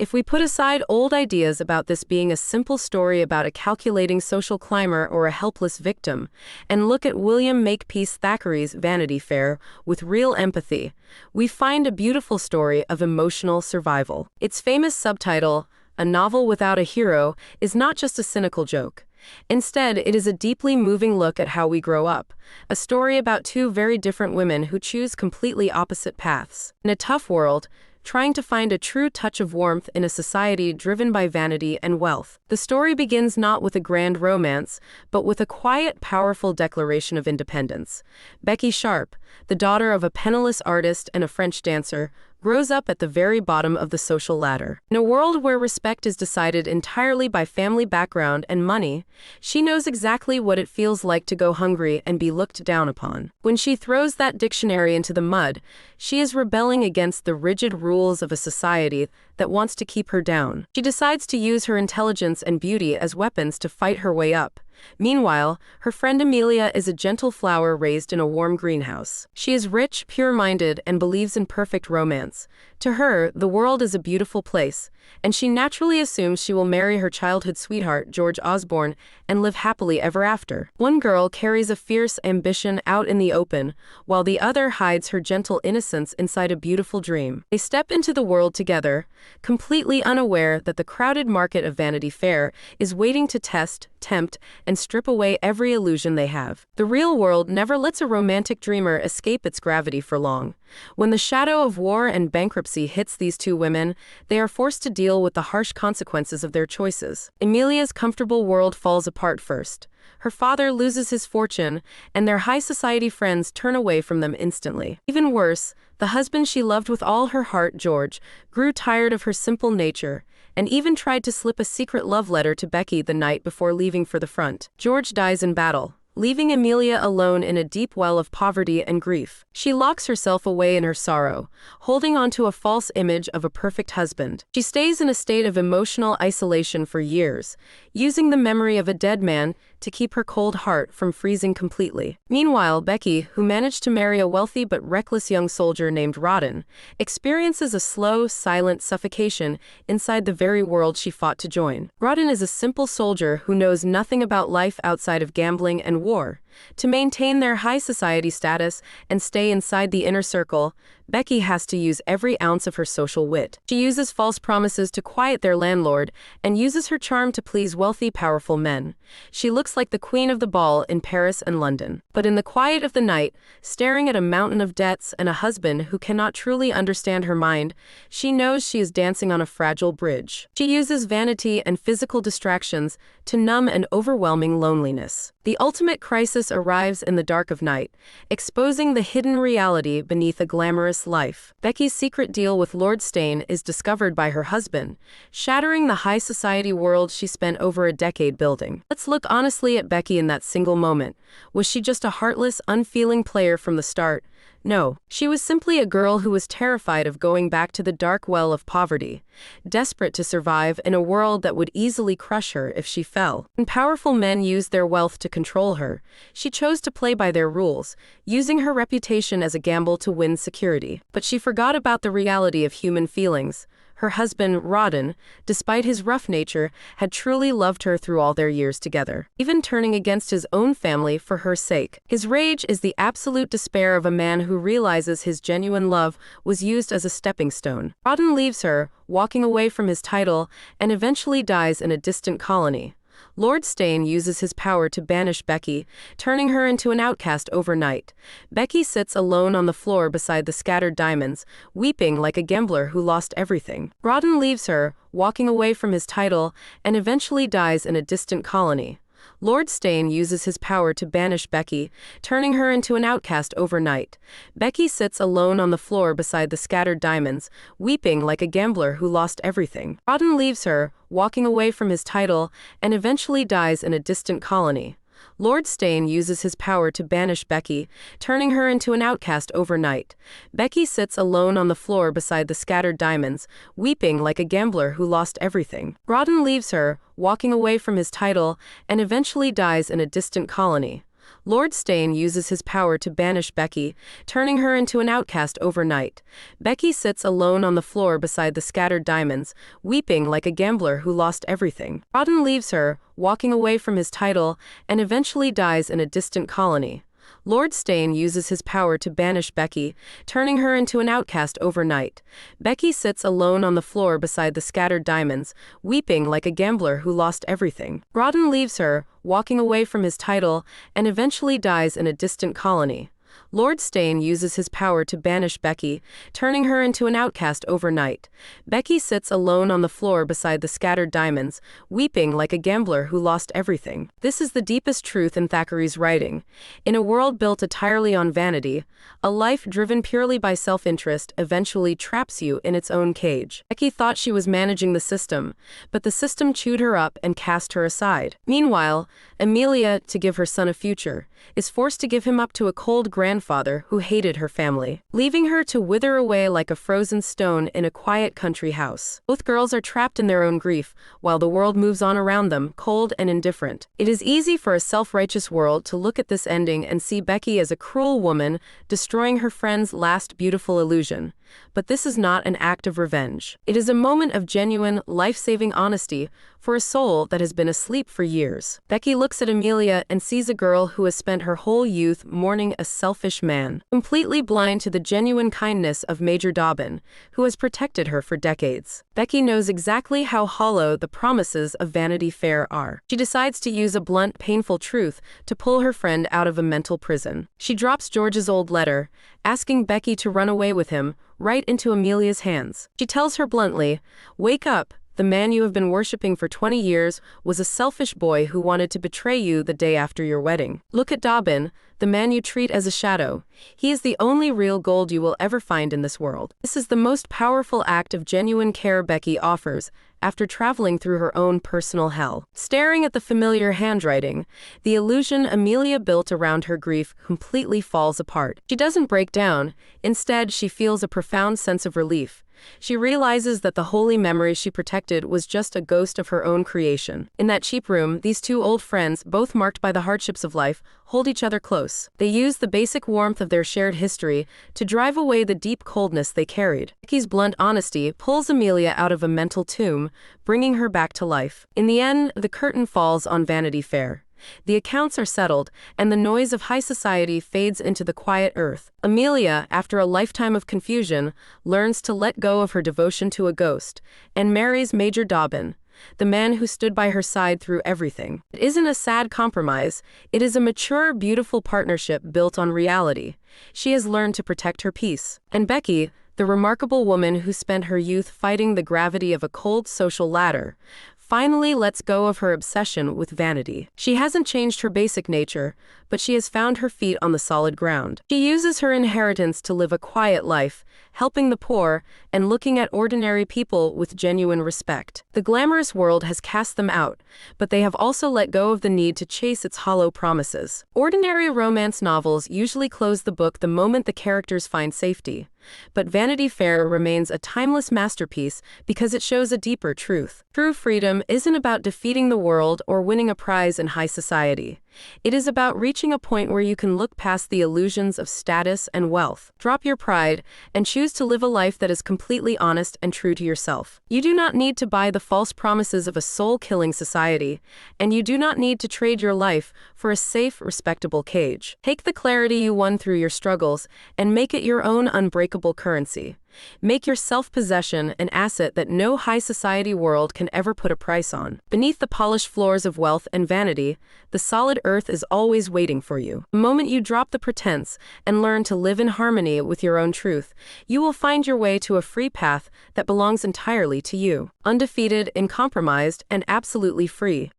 If we put aside old ideas about this being a simple story about a calculating social climber or a helpless victim, and look at William Makepeace Thackeray's Vanity Fair with real empathy, we find a beautiful story of emotional survival. Its famous subtitle, A Novel Without a Hero, is not just a cynical joke. Instead, it is a deeply moving look at how we grow up, a story about two very different women who choose completely opposite paths. In a tough world, trying to find a true touch of warmth in a society driven by vanity and wealth. The story begins not with a grand romance, but with a quiet, powerful declaration of independence. Becky Sharp, the daughter of a penniless artist and a French dancer, grows up at the very bottom of the social ladder. In a world where respect is decided entirely by family background and money, she knows exactly what it feels like to go hungry and be looked down upon. When she throws that dictionary into the mud, she is rebelling against the rigid rules of a society that wants to keep her down. She decides to use her intelligence and beauty as weapons to fight her way up. Meanwhile, her friend Amelia is a gentle flower raised in a warm greenhouse. She is rich, pure-minded, and believes in perfect romance. To her, the world is a beautiful place, and she naturally assumes she will marry her childhood sweetheart, George Osborne, and live happily ever after. One girl carries a fierce ambition out in the open, while the other hides her gentle innocence inside a beautiful dream. They step into the world together, completely unaware that the crowded market of Vanity Fair is waiting to test, tempt, and strip away every illusion they have. The real world never lets a romantic dreamer escape its gravity for long. When the shadow of war and bankruptcy hits these two women, they are forced to deal with the harsh consequences of their choices. Amelia's comfortable world falls apart first. Her father loses his fortune, and their high society friends turn away from them instantly. Even worse, the husband she loved with all her heart, George, grew tired of her simple nature, and even tried to slip a secret love letter to Becky the night before leaving for the front. George dies in battle, leaving Amelia alone in a deep well of poverty and grief. She locks herself away in her sorrow, holding on to a false image of a perfect husband. She stays in a state of emotional isolation for years, using the memory of a dead man to keep her cold heart from freezing completely. Meanwhile, Becky, who managed to marry a wealthy but reckless young soldier named Rawdon, experiences a slow, silent suffocation inside the very world she fought to join. Rawdon is a simple soldier who knows nothing about life outside of gambling and war. To maintain their high society status and stay inside the inner circle, Becky has to use every ounce of her social wit. She uses false promises to quiet their landlord and uses her charm to please wealthy, powerful men. She looks like the queen of the ball in Paris and London. But in the quiet of the night, staring at a mountain of debts and a husband who cannot truly understand her mind, she knows she is dancing on a fragile bridge. She uses vanity and physical distractions to numb an overwhelming loneliness. The ultimate crisis arrives in the dark of night, exposing the hidden reality beneath a glamorous life. Becky's secret deal with Lord Stane is discovered by her husband, shattering the high society world she spent over a decade building. Let's look honestly at Becky in that single moment. Was she just a heartless, unfeeling player from the start? No, she was simply a girl who was terrified of going back to the dark well of poverty, desperate to survive in a world that would easily crush her if she fell. When powerful men used their wealth to control her, she chose to play by their rules, using her reputation as a gamble to win security. But she forgot about the reality of human feelings. Her husband, Rawdon, despite his rough nature, had truly loved her through all their years together, even turning against his own family for her sake. His rage is the absolute despair of a man who realizes his genuine love was used as a stepping stone. Rawdon leaves her, walking away from his title, and eventually dies in a distant colony. Lord Stane uses his power to banish Becky, turning her into an outcast overnight. Becky sits alone on the floor beside the scattered diamonds, weeping like a gambler who lost everything. Rawdon leaves her, walking away from his title, and eventually dies in a distant colony. Lord Stane uses his power to banish Becky, turning her into an outcast overnight. Becky sits alone on the floor beside the scattered diamonds, weeping like a gambler who lost everything. Rawdon leaves her, walking away from his title, and eventually dies in a distant colony. Lord Stane uses his power to banish Becky, turning her into an outcast overnight. Becky sits alone on the floor beside the scattered diamonds, weeping like a gambler who lost everything. Rawdon leaves her, walking away from his title, and eventually dies in a distant colony. Lord Stane uses his power to banish Becky, turning her into an outcast overnight. Becky sits alone on the floor beside the scattered diamonds, weeping like a gambler who lost everything. Rawdon leaves her, walking away from his title, and eventually dies in a distant colony. Lord Stane uses his power to banish Becky, turning her into an outcast overnight. Becky sits alone on the floor beside the scattered diamonds, weeping like a gambler who lost everything. Rawdon leaves her, walking away from his title, and eventually dies in a distant colony. Lord Stane uses his power to banish Becky, turning her into an outcast overnight. Becky sits alone on the floor beside the scattered diamonds, weeping like a gambler who lost everything. This is the deepest truth in Thackeray's writing. In a world built entirely on vanity, a life driven purely by self-interest eventually traps you in its own cage. Becky thought she was managing the system, but the system chewed her up and cast her aside. Meanwhile, Amelia, to give her son a future, is forced to give him up to a cold grandfather who hated her family, leaving her to wither away like a frozen stone in a quiet country house. Both girls are trapped in their own grief, while the world moves on around them, cold and indifferent. It is easy for a self-righteous world to look at this ending and see Becky as a cruel woman, destroying her friend's last beautiful illusion. But this is not an act of revenge. It is a moment of genuine, life-saving honesty for a soul that has been asleep for years. Becky looks at Amelia and sees a girl who has spent her whole youth mourning a selfish man, completely blind to the genuine kindness of Major Dobbin, who has protected her for decades. Becky knows exactly how hollow the promises of Vanity Fair are. She decides to use a blunt, painful truth to pull her friend out of a mental prison. She drops George's old letter, asking Becky to run away with him, right into Amelia's hands. She tells her bluntly, "Wake up. The man you have been worshipping for 20 years was a selfish boy who wanted to betray you the day after your wedding. Look at Dobbin, the man you treat as a shadow. He is the only real gold you will ever find in this world." This is the most powerful act of genuine care Becky offers after traveling through her own personal hell. Staring at the familiar handwriting, the illusion Amelia built around her grief completely falls apart. She doesn't break down. Instead, she feels a profound sense of relief. She realizes that the holy memory she protected was just a ghost of her own creation. In that cheap room, these two old friends, both marked by the hardships of life, hold each other close. They use the basic warmth of their shared history to drive away the deep coldness they carried. Becky's blunt honesty pulls Amelia out of a mental tomb, bringing her back to life. In the end, the curtain falls on Vanity Fair. The accounts are settled, and the noise of high society fades into the quiet earth. Amelia, after a lifetime of confusion, learns to let go of her devotion to a ghost, and marries Major Dobbin, the man who stood by her side through everything. It isn't a sad compromise, it is a mature, beautiful partnership built on reality. She has learned to protect her peace. And Becky, the remarkable woman who spent her youth fighting the gravity of a cold social ladder, finally lets go of her obsession with vanity. She hasn't changed her basic nature, but she has found her feet on the solid ground. She uses her inheritance to live a quiet life, helping the poor and looking at ordinary people with genuine respect. The glamorous world has cast them out, but they have also let go of the need to chase its hollow promises. Ordinary romance novels usually close the book the moment the characters find safety. But Vanity Fair remains a timeless masterpiece because it shows a deeper truth. True freedom isn't about defeating the world or winning a prize in high society. It is about reaching a point where you can look past the illusions of status and wealth, drop your pride, and choose to live a life that is completely honest and true to yourself. You do not need to buy the false promises of a soul-killing society, and you do not need to trade your life for a safe, respectable cage. Take the clarity you won through your struggles and make it your own unbreakable currency. Make your self-possession an asset that no high society world can ever put a price on. Beneath the polished floors of wealth and vanity, the solid earth is always waiting for you. The moment you drop the pretense and learn to live in harmony with your own truth, you will find your way to a free path that belongs entirely to you. Undefeated, uncompromised, and absolutely free.